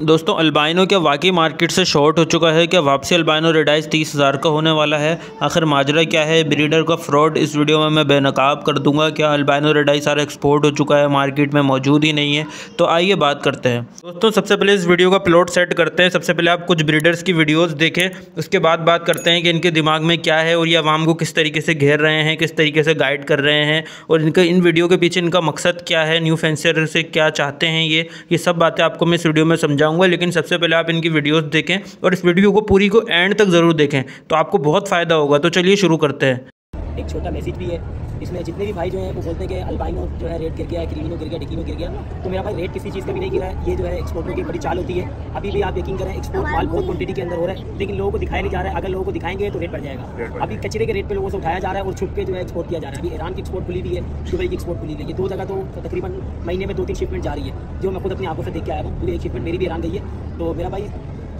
दोस्तों अल्बाइनो क्या वाकई मार्केट से शॉर्ट हो चुका है? क्या वापसी अल्बाइनो रेड आइज 30,000 का होने वाला है? आखिर माजरा क्या है? ब्रीडर का फ्रॉड इस वीडियो में मैं बेनकाब कर दूंगा। क्या अल्बाइनो रेड आइज सारा एक्सपोर्ट हो चुका है, मार्केट में मौजूद ही नहीं है? तो आइए बात करते हैं। दोस्तों सबसे पहले इस वीडियो का प्लॉट सेट करते हैं। सबसे पहले आप कुछ ब्रीडर्स की वीडियोज़ देखें, उसके बाद बात करते हैं कि इनके दिमाग में क्या है और ये आवाम को किस तरीके से घेर रहे हैं, किस तरीके से गाइड कर रहे हैं और इन वीडियो के पीछे इनका मकसद क्या है, न्यू फेंसर से क्या चाहते हैं। ये सब बातें आपको मैं इस वीडियो में समझाऊंगा। लेकिन सबसे पहले आप इनकी वीडियोस देखें और इस वीडियो को पूरी को एंड तक ज़रूर देखें, तो आपको बहुत फ़ायदा होगा। तो चलिए शुरू करते हैं। एक छोटा मैसेज भी है इसमें। जितने भी भाई जो हैं वो बोलते हैं कि अल्बाइनो जो है रेट गिर गया है, क्रीमिनो गिर गया, डिकीनो गिर गया, तो मेरा भाई रेट किसी चीज़ का भी नहीं गिरा है। ये जो है एक्सपोर्टरों की बड़ी चाल होती है। अभी भी आप यकीन करें, एक्सपोर्ट माल बहुत क्वांटिटी के अंदर हो रहा है, लेकिन लोगों को दिखाया नहीं जा रहा है। अगर लोगों को दिखाएंगे तो रेट बढ़ जाएगा। अभी कचरे के रेट पे लोगों से उठाया जा रहा है और छुप के जो है एक्सपोर्ट किया जा रहा है। अभी ईरान की एक्सपोर्ट खुली हुई है, दुबई की एक्सपोर्ट खुली हुई है। ये दो जगह तो तकरीबन महीने में 2-3 शिपमेंट जा रही है, जो मैं खुद अपनी आंखों से देख के आया हूँ। पूरी एक शिपमेंट मेरी भी ईरान गई है। तो मेरा भाई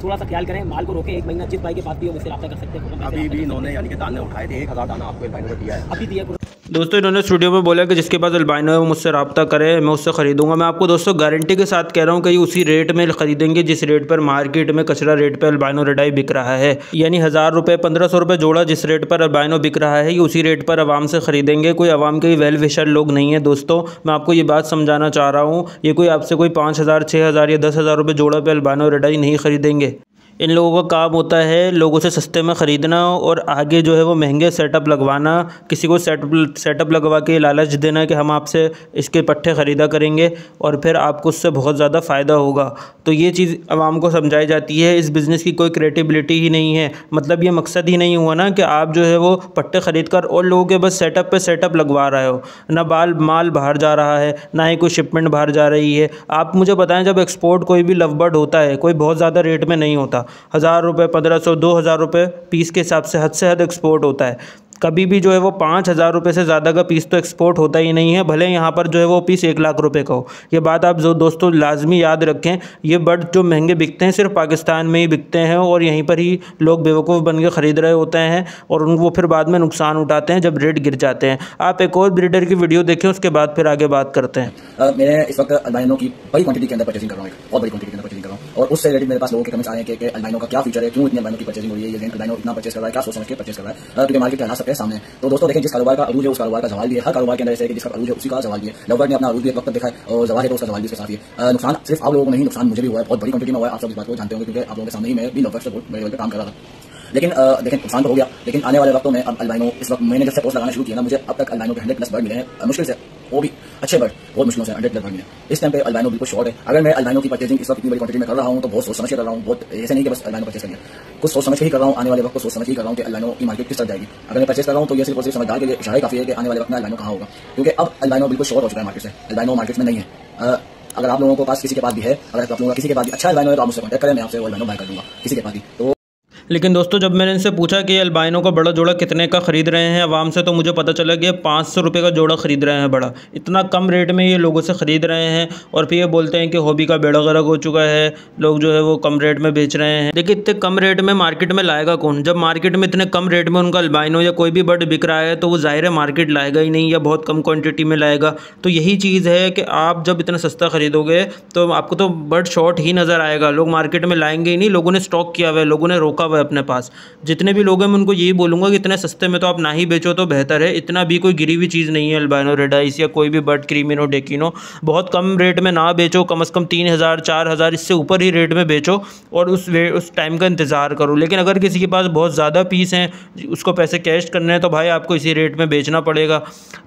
थोड़ा सा ख्याल करें, माल को रोकें। एक महीना जिस भाई के पास भी हो मुझसे रब्ता कर सकते हैं। अभी भी इन्होंने यानी कि दाने उठाए थे, 1000 दाना आपको अल्बाइनो को दिया है, अभी दिया। दोस्तों इन्होंने स्टूडियो में बोला कि जिसके पास अल्बाइनो है वो मुझसे रब्ता करे, मैं उससे ख़रीदूंगा। मैं आपको दोस्तों गारंटी के साथ कह रहा हूँ कि ये उसी रेट में ख़रीदेंगे जिस रेट पर मार्केट में कचरा रेट पर अल्बाइनो रेड आई बिक रहा है। यानी 1000 रुपये 1500 रुपये जोड़ा जिस रेट पर अल्बाइनो बिक रहा है, ये उसी रेट पर आवाम से ख़रीदेंगे। कोई आवाम के वेल विशर लोग नहीं है दोस्तों। मैं आपको ये बात समझाना चाह रहा हूँ। ये कोई आपसे कोई 5000, 6000 या 10,000 रुपये जोड़ा पर अल्बाइनो रेड आई नहीं ख़रीदेंगे। इन लोगों का काम होता है लोगों से सस्ते में ख़रीदना और आगे जो है वो महंगे सेटअप लगवाना, किसी को सेटअप लगवा के लालच देना कि हम आपसे इसके पट्टे ख़रीदा करेंगे और फिर आपको उससे बहुत ज़्यादा फ़ायदा होगा। तो ये चीज़ आवाम को समझाई जाती है। इस बिज़नेस की कोई क्रिएटिबिलिटी ही नहीं है। मतलब ये मकसद ही नहीं हुआ ना कि आप जो है वो पट्टे ख़रीद कर और लोगों के बस सेटअप पे सेटअप लगवा रहे हो। ना माल बाहर जा रहा है, ना ही कोई शिपमेंट बाहर जा रही है। आप मुझे बताएं, जब एक्सपोर्ट कोई भी लवबर्ड होता है, कोई बहुत ज़्यादा रेट में नहीं होता। 1000 रुपये, 1500, 2000 रुपये पीस के हिसाब से हद एक्सपोर्ट होता है। कभी भी जो है वो 5000 रुपये से ज़्यादा का पीस तो एक्सपोर्ट होता ही नहीं है, भले यहाँ पर जो है वो पीस 1 लाख रुपए का हो। ये बात आप जो दोस्तों लाजमी याद रखें। ये बर्ड जो महंगे बिकते हैं सिर्फ पाकिस्तान में ही बिकते हैं और यहीं पर ही लोग बेवकूफ़ बन के ख़रीद रहे होते हैं और वो फिर बाद में नुकसान उठाते हैं जब रेट गिर जाते हैं। आप एक और ब्रीडर की वीडियो देखें, उसके बाद फिर आगे बात करते हैं। मैं इस वक्त अल्बाइनो की बड़ी क्वांटिटी के अंदर परचेसिंग कर रहा हूँ, बहुत बड़ी क्वांटिटी के अंदर परचेसिंग कर रहा हूँ और उससे रिलेटेड मेरे पास लोगों के कमेंट्स आए हैं कि अल्बाइनो का क्या फीचर है, क्यों इतनी अल्बाइनो की परचेसिंग हो रही है, ये अल्बाइनो इतना परचेस कर रहा है, क्या सोच समझ के परचेस कर रहा है, क्योंकि मार्केट के हालात सबके सामने। तो दोस्तों देखें, जिस कारोबार का अरूज है उस कारोबार का सवाल भी है। हर कारोबार के अंदर ऐसे है कि जिसका अरूज है उसी का सवाल भी है। लवबर्ड ने अपना अरूज भी एक वक्त देखा है और जवाल है तो उसका सवाल भी उसके साथ ही है। नुकसान सिर्फ आप लोगों को नहीं, नुकसान मुझे भी हुआ है, बहुत बड़ी क्वांटिटी में हुआ है। आप सब इस बात को जानते होंगे क्योंकि आप लोगों के सामने ही मैं भी लवबर्ड से बहुत बड़े लेवल पे काम कर रहा था। लेकिन देखें, नुकसान तो हो गया, लेकिन आने वाले वक्तों में अब अल्बाइनो, इस वक्त मैंने जब से पोस्ट लगाना शुरू किया ना, मुझे अब तक अल्बाइनो के 100+ बर्ड मिले हैं, मुश्किल से, वो भी अच्छे बर्ड, बहुत मुश्किलों से 100+ बर्ड मिले। इस टाइम पे अल्बाइनो बिल्कुल शॉर्ट है। अगर मैं अल्बाइनो की परचेसिंग इस वक्त इतनी बड़ी क्वांटिटी में कर रहा हूँ तो बहुत सोच समझ के कर रहा हूँ। बहुत ऐसे नहीं कि बस अल्बाइनो परचेस कर लिया, कुछ सोच समझ के ही कर रहा हूँ। आने वाले वक्त को सोच समझ के ही कर रहा हूँ कि अल्बाइनो की मार्केट किस तरह जाएगी। अगर मैं परचेस कर रहा हूँ तो ये सिर्फ और सिर्फ समझदार के लिए इशारा काफी है कि आने वाले वक्त में अल्बाइनो कहाँ होगा, क्योंकि अब अल्बाइनो बिल्कुल शॉर्ट हो चुका है मार्केट से। अल्बाइनो मार्केट में नहीं है। अगर आप लोगों को पास किसी के पास भी है, अगर आप लोगों का किसी के पास भी अच्छा अल्बाइनो है तो आप मुझसे कॉन्टैक्ट करें, मैं आपसे अल्बाइनो बाय कर दूंगा किसी के पास भी। तो लेकिन दोस्तों जब मैंने इनसे पूछा कि अल्बाइनो का बड़ा जोड़ा कितने का ख़रीद रहे हैं आवाम से, तो मुझे पता चला कि 500 रुपये का जोड़ा ख़रीद रहे हैं। बड़ा इतना कम रेट में ये लोगों से ख़रीद रहे हैं और फिर ये बोलते हैं कि हॉबी का बेड़ा गर्क हो चुका है, लोग जो है वो कम रेट में बेच रहे हैं। देखिए इतने कम रेट में मार्केट में लाएगा कौन? जब मार्केट में इतने कम रेट में उनका अल्बाइनो या कोई भी बर्ड बिक रहा है तो वो ज़ाहिर है मार्केट लाएगा ही नहीं या बहुत कम क्वान्टिटी में लाएगा। तो यही चीज़ है कि आप जब इतना सस्ता ख़रीदोगे तो आपको तो बर्ड शॉर्ट ही नज़र आएगा। लोग मार्केट में लाएंगे ही नहीं, लोगों ने स्टॉक किया हुआ है, लोगों ने रोका हुआ है अपने पास। जितने भी लोग हैं मैं उनको यही बोलूँगा कि इतने सस्ते में तो आप ना ही बेचो तो बेहतर है। इतना भी कोई गिरी हुई चीज़ नहीं है अल्बाइनो रेड आइज या कोई भी बर्ड, क्रीमिनो, डेकिनो। बहुत कम रेट में ना बेचो, कम से कम 3000, 4000 इससे ऊपर ही रेट में बेचो और उस टाइम का इंतज़ार करो। लेकिन अगर किसी के पास बहुत ज़्यादा पीस हैं, उसको पैसे कैश करने हैं, तो भाई आपको इसी रेट में बेचना पड़ेगा,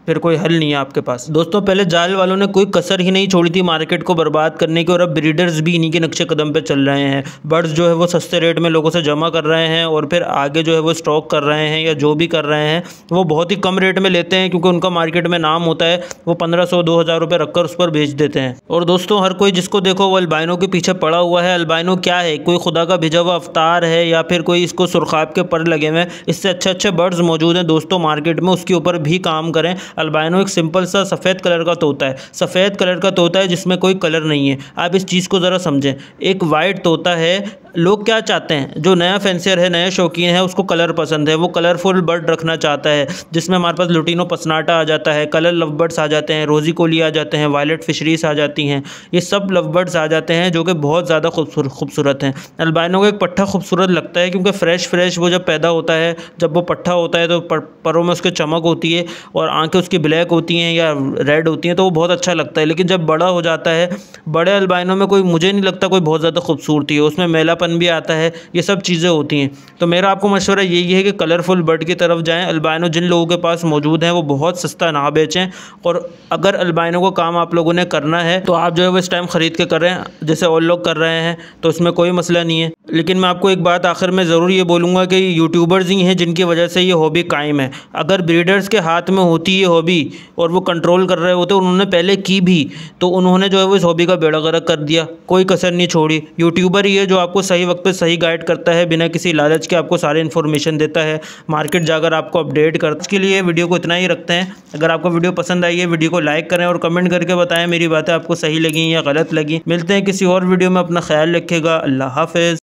फिर कोई हल नहीं है आपके पास। दोस्तों पहले जाल वालों ने कोई कसर ही नहीं छोड़ी थी मार्केट को बर्बाद करने की और अब ब्रीडर्स भी इन्हीं के नक्शे कदम पे चल रहे हैं। बर्ड्स जो है वो सस्ते रेट में लोगों से जमा कर रहे हैं और फिर आगे जो है वो स्टॉक कर रहे हैं या जो भी कर रहे हैं वो बहुत ही कम रेट में लेते हैं, क्योंकि उनका मार्केट में नाम होता है। वो 1500, 2000 रुपये रखकर उस पर बेच देते हैं। और दोस्तों हर कोई जिसको देखो वो अल्बाइनो के पीछे पड़ा हुआ है। अल्बाइनो क्या है? कोई खुदा का भेजा हुआ अवतार है या फिर कोई इसको सुरखाब के पर लगे हुए हैं? इससे अच्छे अच्छे बर्ड्स मौजूद हैं दोस्तों मार्केट में, उसके ऊपर भी काम करें। अल्बाइनो एक सिंपल सा सफ़ेद कलर का तोता है, सफ़ेद कलर का तोता है जिसमें कोई कलर नहीं है। आप इस चीज़ को ज़रा समझें। एक वाइट तोता है लोग क्या चाहते हैं, जो नया फैंसियर है, नया शौकीन है, उसको कलर पसंद है, वो कलरफुल बर्ड रखना चाहता है जिसमें हमारे पास लुटिनो पसनाटा आ जाता है, कलर लव बर्ड्स आ जाते हैं, रोजी कोली आ जाते हैं, वायलेट फिशरीज आ जाती हैं, ये सब लव बर्ड्स आ जाते हैं जो कि बहुत ज़्यादा खूबसूरत हैं। अल्बाइनो का एक पट्ठा खूबसूरत लगता है क्योंकि फ्रेश वो जब पैदा होता है, जब वो पट्ठा होता है तो परों में उसके चमक होती है और आंखें उसकी ब्लैक होती हैं या रेड होती हैं, तो वो बहुत अच्छा लगता है। लेकिन जब बड़ा हो जाता है, बड़े अल्बाइनो में कोई, मुझे नहीं लगता कोई बहुत ज़्यादा खूबसूरती है, उसमें मैलापन भी आता है, ये सब चीज़ें होती हैं। तो मेरा आपको मशवरा यही है कि कलरफुल बर्ड की तरफ जाएँ। अल्बाइनो जिन लोगों के पास मौजूद हैं वो बहुत सस्ता ना बेचें, और अगर अल्बाइनो को काम आप लोगों ने करना है तो आप जो है वो इस टाइम ख़रीद के करें जैसे और लोग कर रहे हैं, तो उसमें कोई मसला नहीं है। लेकिन मैं आपको एक बात आखिर में ज़रूर ये बोलूँगा कि यूट्यूबर्स ही हैं जिनकी वजह से ये हॉबी कायम है। अगर ब्रीडर्स के हाथ में होती ये हॉबी और वो कंट्रोल कर रहे होते, उन्होंने पहले की भी, तो उन्होंने जो है वो इस हॉबी का बेड़ा गर्क कर दिया, कोई कसर नहीं छोड़ी। यूट्यूबर ही है जो आपको सही वक्त पे सही गाइड करता है, बिना किसी लालच के आपको सारी इन्फॉर्मेशन देता है, मार्केट जाकर आपको अपडेट करता है। इसके लिए वीडियो को इतना ही रखते हैं। अगर आपको वीडियो पसंद आई है, वीडियो को लाइक करें और कमेंट करके बताएं मेरी बातें आपको सही लगी या गलत लगी। मिलते हैं किसी और वीडियो में, अपना ख्याल रखिएगा। अल्लाह हाफ़िज़।